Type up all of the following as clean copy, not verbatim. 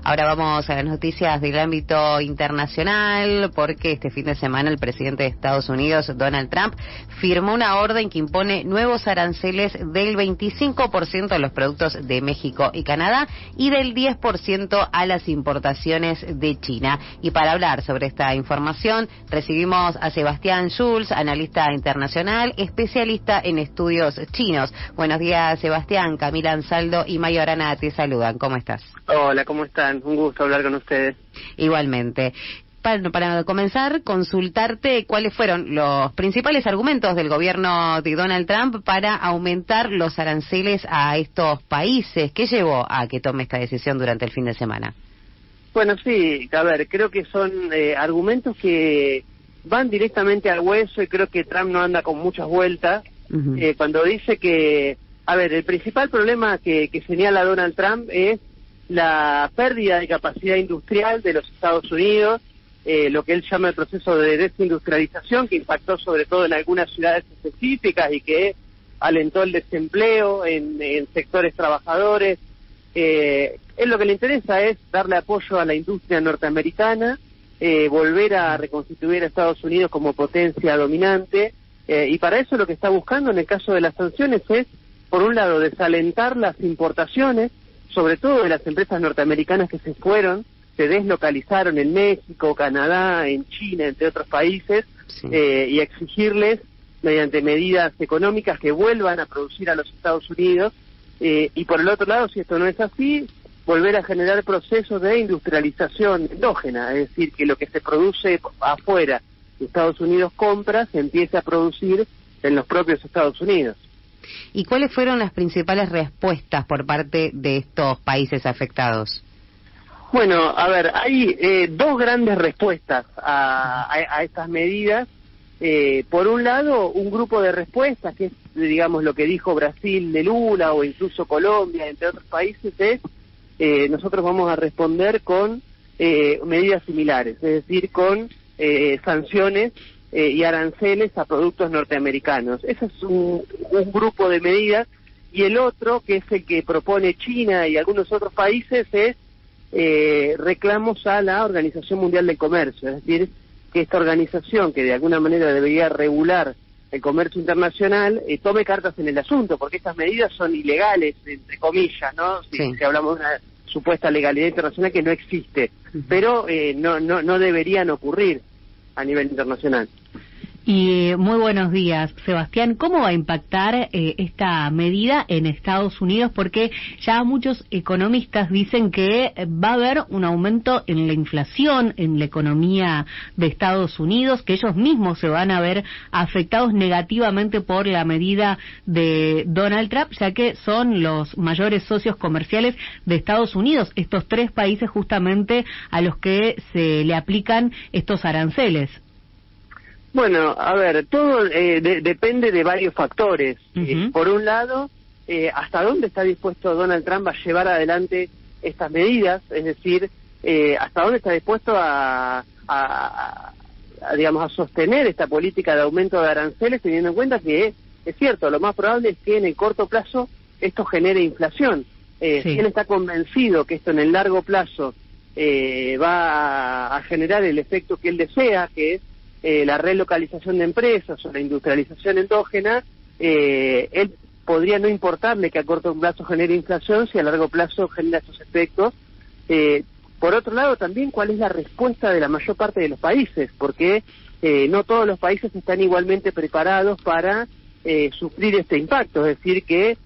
Ahora vamos a las noticias del ámbito internacional, porque este fin de semana el presidente de Estados Unidos, Donald Trump, firmó una orden que impone nuevos aranceles del 25% a los productos de México y Canadá y del 10% a las importaciones de China. Y para hablar sobre esta información, recibimos a Sebastián Schulz, analista internacional, especialista en estudios chinos. Buenos días, Sebastián. Camila Ansaldo y Mayo Arana te saludan. ¿Cómo estás? Hola, ¿cómo están? Un gusto hablar con ustedes. Igualmente. Para comenzar, consultarte cuáles fueron los principales argumentos del gobierno de Donald Trump para aumentar los aranceles a estos países. ¿Qué llevó a que tome esta decisión durante el fin de semana? Bueno, sí, a ver, creo que son argumentos que van directamente al hueso y creo que Trump no anda con muchas vueltas. Cuando dice que, a ver, el principal problema que señala Donald Trump es la pérdida de capacidad industrial de los Estados Unidos, lo que él llama el proceso de desindustrialización, que impactó sobre todo en algunas ciudades específicas y que alentó el desempleo en sectores trabajadores. Él lo que le interesa es darle apoyo a la industria norteamericana, volver a reconstituir a Estados Unidos como potencia dominante, y para eso lo que está buscando en el caso de las sanciones es, por un lado, desalentar las importaciones, sobre todo de las empresas norteamericanas que se fueron, se deslocalizaron en México, Canadá, en China, entre otros países, sí. Y exigirles, mediante medidas económicas, que vuelvan a producir a los Estados Unidos, y por el otro lado, si esto no es así, volver a generar procesos de industrialización endógena, es decir, que lo que se produce afuera de Estados Unidos compra, se empiece a producir en los propios Estados Unidos. ¿Y cuáles fueron las principales respuestas por parte de estos países afectados? Bueno, a ver, hay dos grandes respuestas a estas medidas. Por un lado, un grupo de respuestas, que es, digamos, lo que dijo Brasil de Lula o incluso Colombia, entre otros países, es nosotros vamos a responder con medidas similares, es decir, con sanciones y aranceles a productos norteamericanos. Ese es un grupo de medidas, y el otro, que es el que propone China y algunos otros países, es reclamos a la Organización Mundial del Comercio, es decir, que esta organización, que de alguna manera debería regular el comercio internacional, tome cartas en el asunto, porque estas medidas son ilegales, entre comillas, ¿no? Si hablamos de una supuesta legalidad internacional que no existe, pero no deberían ocurrir a nivel internacional. Y muy buenos días, Sebastián. ¿Cómo va a impactar esta medida en Estados Unidos? Porque ya muchos economistas dicen que va a haber un aumento en la inflación, en la economía de Estados Unidos, que ellos mismos se van a ver afectados negativamente por la medida de Donald Trump, ya que son los mayores socios comerciales de Estados Unidos, estos tres países justamente a los que se le aplican estos aranceles. Bueno, a ver, todo depende de varios factores. Por un lado, hasta dónde está dispuesto Donald Trump a llevar adelante estas medidas, es decir, hasta dónde está dispuesto a sostener esta política de aumento de aranceles, teniendo en cuenta que es cierto, lo más probable es que en el corto plazo esto genere inflación. Si él está convencido que esto en el largo plazo va a generar el efecto que él desea, que es la relocalización de empresas o la industrialización endógena, él podría no importarle que a corto plazo genere inflación si a largo plazo genera estos efectos. Por otro lado, también cuál es la respuesta de la mayor parte de los países, porque no todos los países están igualmente preparados para sufrir este impacto, es decir, que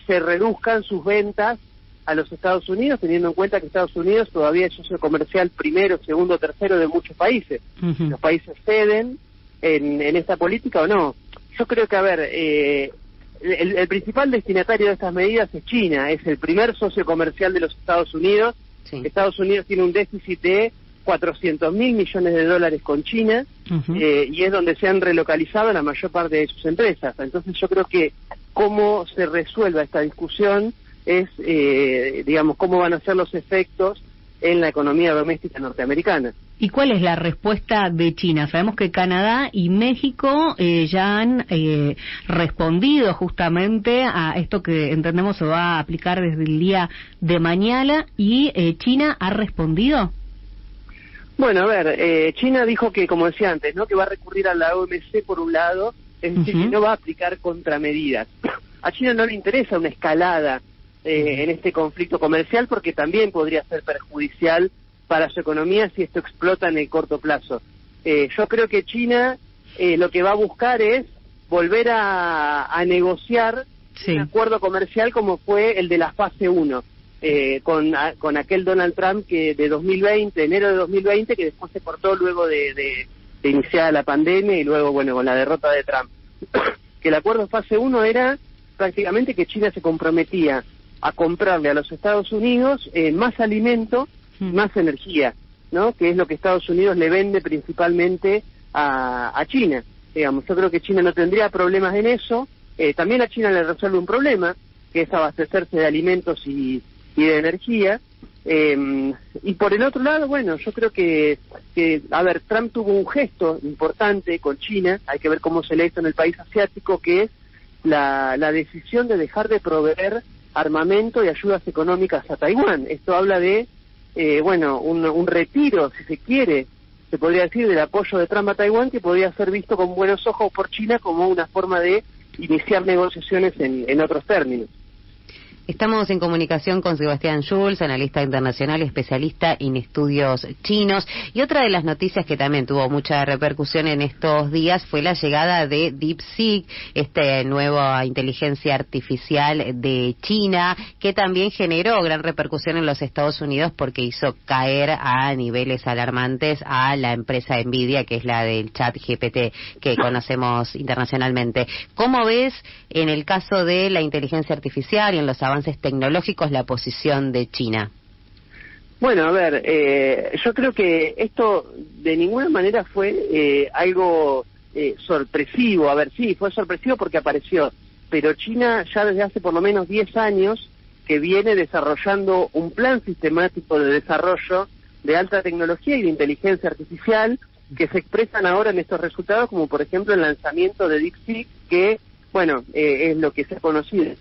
se reduzcan sus ventas a los Estados Unidos, teniendo en cuenta que Estados Unidos todavía es socio comercial primero, segundo, tercero de muchos países. ¿Los países ceden en esta política o no? Yo creo que, a ver, el principal destinatario de estas medidas es China, es el primer socio comercial de los Estados Unidos. Estados Unidos tiene un déficit de 400.000 millones de dólares con China, y es donde se han relocalizado la mayor parte de sus empresas. Entonces yo creo que cómo se resuelva esta discusión es, cómo van a ser los efectos en la economía doméstica norteamericana. ¿Y cuál es la respuesta de China? Sabemos que Canadá y México ya han respondido justamente a esto que entendemos se va a aplicar desde el día de mañana, y China ha respondido. Bueno, a ver, China dijo que, como decía antes, ¿no?, que va a recurrir a la OMC por un lado, es decir, que no va a aplicar contramedidas. A China no le interesa una escalada en este conflicto comercial, porque también podría ser perjudicial para su economía si esto explota en el corto plazo. Yo creo que China lo que va a buscar es volver a negociar un acuerdo comercial como fue el de la fase 1, con aquel Donald Trump que de 2020, enero de 2020, que después se cortó luego de iniciada la pandemia y luego, bueno, con la derrota de Trump. Que el acuerdo fase 1 era prácticamente que China se comprometía a comprarle a los Estados Unidos más alimento, más energía, ¿no?, que es lo que Estados Unidos le vende principalmente a China. Digamos, yo creo que China no tendría problemas en eso. También a China le resuelve un problema, que es abastecerse de alimentos y de energía. Y por el otro lado, bueno, yo creo que, a ver, Trump tuvo un gesto importante con China, hay que ver cómo se le hizo en el país asiático, que es la decisión de dejar de proveer armamento y ayudas económicas a Taiwán. Esto habla de bueno, un retiro, si se quiere, se podría decir, del apoyo de Trump a Taiwán, que podría ser visto con buenos ojos por China como una forma de iniciar negociaciones en otros términos. Estamos en comunicación con Sebastián Schulz, analista internacional y especialista en estudios chinos. Y otra de las noticias que también tuvo mucha repercusión en estos días fue la llegada de DeepSeek, esta nueva inteligencia artificial de China, que también generó gran repercusión en los Estados Unidos porque hizo caer a niveles alarmantes a la empresa Nvidia, que es la del ChatGPT que conocemos internacionalmente. ¿Cómo ves en el caso de la inteligencia artificial y en los avances tecnológicos la posición de China? Bueno, a ver, yo creo que esto de ninguna manera fue algo sorpresivo. A ver, sí, fue sorpresivo porque apareció, pero China ya desde hace por lo menos 10 años que viene desarrollando un plan sistemático de desarrollo de alta tecnología y de inteligencia artificial que se expresan ahora en estos resultados, como por ejemplo el lanzamiento de DeepSeek, que, bueno, es lo que se ha conocido,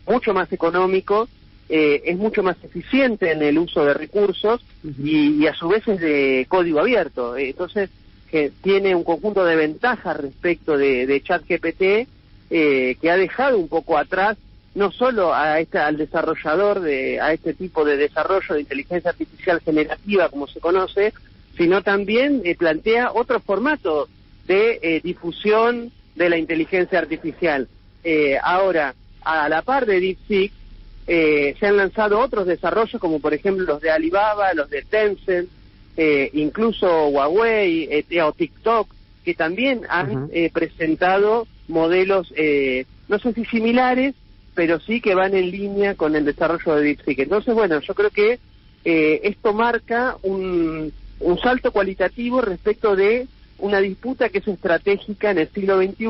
mucho más económico, es mucho más eficiente en el uso de recursos y a su vez es de código abierto. Entonces, que tiene un conjunto de ventajas respecto de ChatGPT que ha dejado un poco atrás no solo al desarrollador, a este tipo de desarrollo de inteligencia artificial generativa, como se conoce, sino también plantea otro formato de difusión de la inteligencia artificial. Ahora, a la par de DeepSeek, se han lanzado otros desarrollos, como por ejemplo los de Alibaba, los de Tencent, incluso Huawei o TikTok, que también han presentado modelos, no sé si similares, pero sí que van en línea con el desarrollo de DeepSeek. Entonces, bueno, yo creo que esto marca un salto cualitativo respecto de una disputa que es estratégica en el siglo XXI,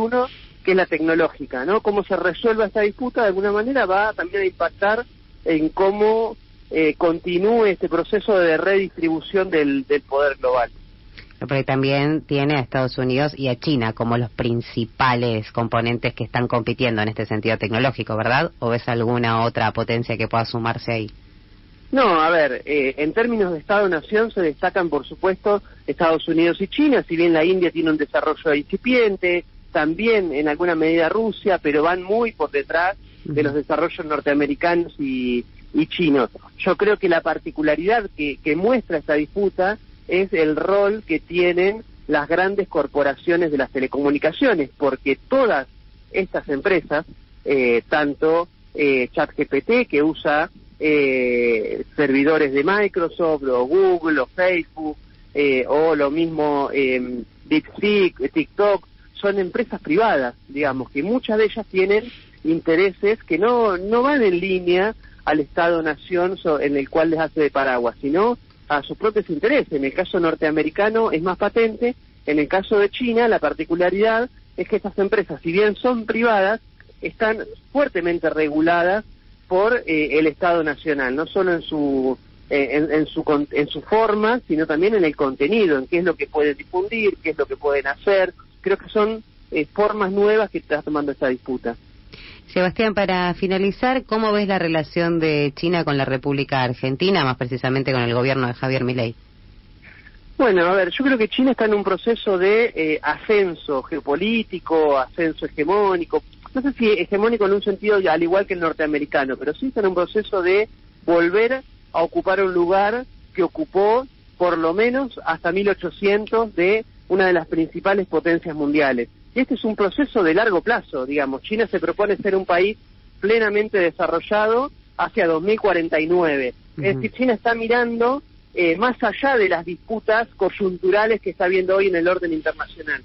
que es la tecnológica, ¿no? Cómo se resuelva esta disputa, de alguna manera, va también a impactar en cómo continúe este proceso de redistribución del poder global. Porque también tiene a Estados Unidos y a China como los principales componentes que están compitiendo en este sentido tecnológico, ¿verdad? ¿O ves alguna otra potencia que pueda sumarse ahí? No, a ver, en términos de Estado-Nación se destacan, por supuesto, Estados Unidos y China, si bien la India tiene un desarrollo incipiente, también en alguna medida Rusia, pero van muy por detrás de los desarrollos norteamericanos y chinos. Yo creo que la particularidad que muestra esta disputa es el rol que tienen las grandes corporaciones de las telecomunicaciones, porque todas estas empresas, tanto ChatGPT, que usa servidores de Microsoft, o Google, o Facebook, o lo mismo DeepSeek, TikTok, son empresas privadas, digamos, que muchas de ellas tienen intereses que no van en línea al Estado-Nación en el cual les hace de paraguas, sino a sus propios intereses. En el caso norteamericano es más patente, en el caso de China la particularidad es que estas empresas, si bien son privadas, están fuertemente reguladas por el Estado Nacional, no solo en su en su forma, sino también en el contenido, en qué es lo que pueden difundir, qué es lo que pueden hacer. Creo que son formas nuevas que está tomando esta disputa. Sebastián, para finalizar, ¿cómo ves la relación de China con la República Argentina, más precisamente con el gobierno de Javier Milei? Bueno, a ver, yo creo que China está en un proceso de ascenso geopolítico, ascenso hegemónico. No sé si hegemónico en un sentido al igual que el norteamericano, pero sí está en un proceso de volver a ocupar un lugar que ocupó por lo menos hasta 1800 de una de las principales potencias mundiales. Y este es un proceso de largo plazo, digamos. China se propone ser un país plenamente desarrollado hacia 2049. Es decir, China está mirando más allá de las disputas coyunturales que está habiendo hoy en el orden internacional.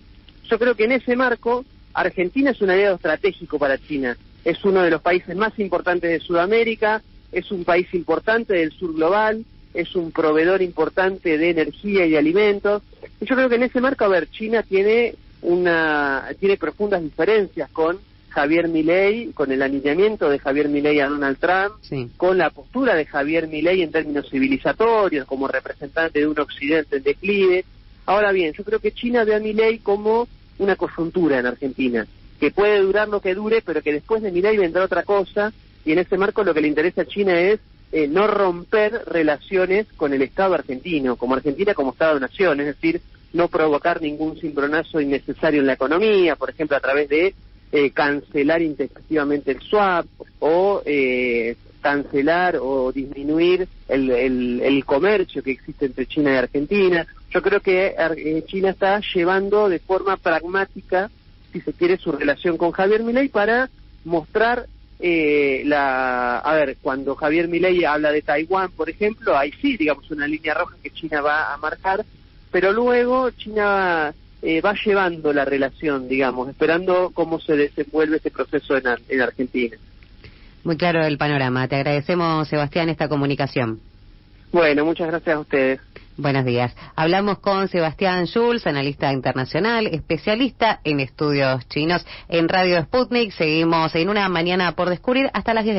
Yo creo que en ese marco, Argentina es un aliado estratégico para China. Es uno de los países más importantes de Sudamérica, es un país importante del sur global, es un proveedor importante de energía y de alimentos. Y yo creo que en ese marco, a ver, China tiene profundas diferencias con Javier Milei, con el alineamiento de Javier Milei a Donald Trump, sí, con la postura de Javier Milei en términos civilizatorios, como representante de un occidente en declive. Ahora bien, yo creo que China ve a Milei como una coyuntura en Argentina, que puede durar lo que dure, pero que después de Milei vendrá otra cosa, y en ese marco lo que le interesa a China es no romper relaciones con el Estado argentino, como Argentina como Estado-nación, es decir, no provocar ningún cimbronazo innecesario en la economía, por ejemplo, a través de cancelar intempestivamente el swap, o cancelar o disminuir el comercio que existe entre China y Argentina. Yo creo que China está llevando de forma pragmática, si se quiere, su relación con Javier Milei para mostrar cuando Javier Milei habla de Taiwán, por ejemplo, ahí sí, digamos, una línea roja que China va a marcar, pero luego China va llevando la relación, digamos, esperando cómo se desenvuelve este proceso en Argentina. Muy claro el panorama. Te agradecemos, Sebastián, esta comunicación. Bueno, muchas gracias a ustedes. Buenos días. Hablamos con Sebastián Schulz, analista internacional, especialista en estudios chinos en Radio Sputnik. Seguimos en una mañana por descubrir hasta las 10 de la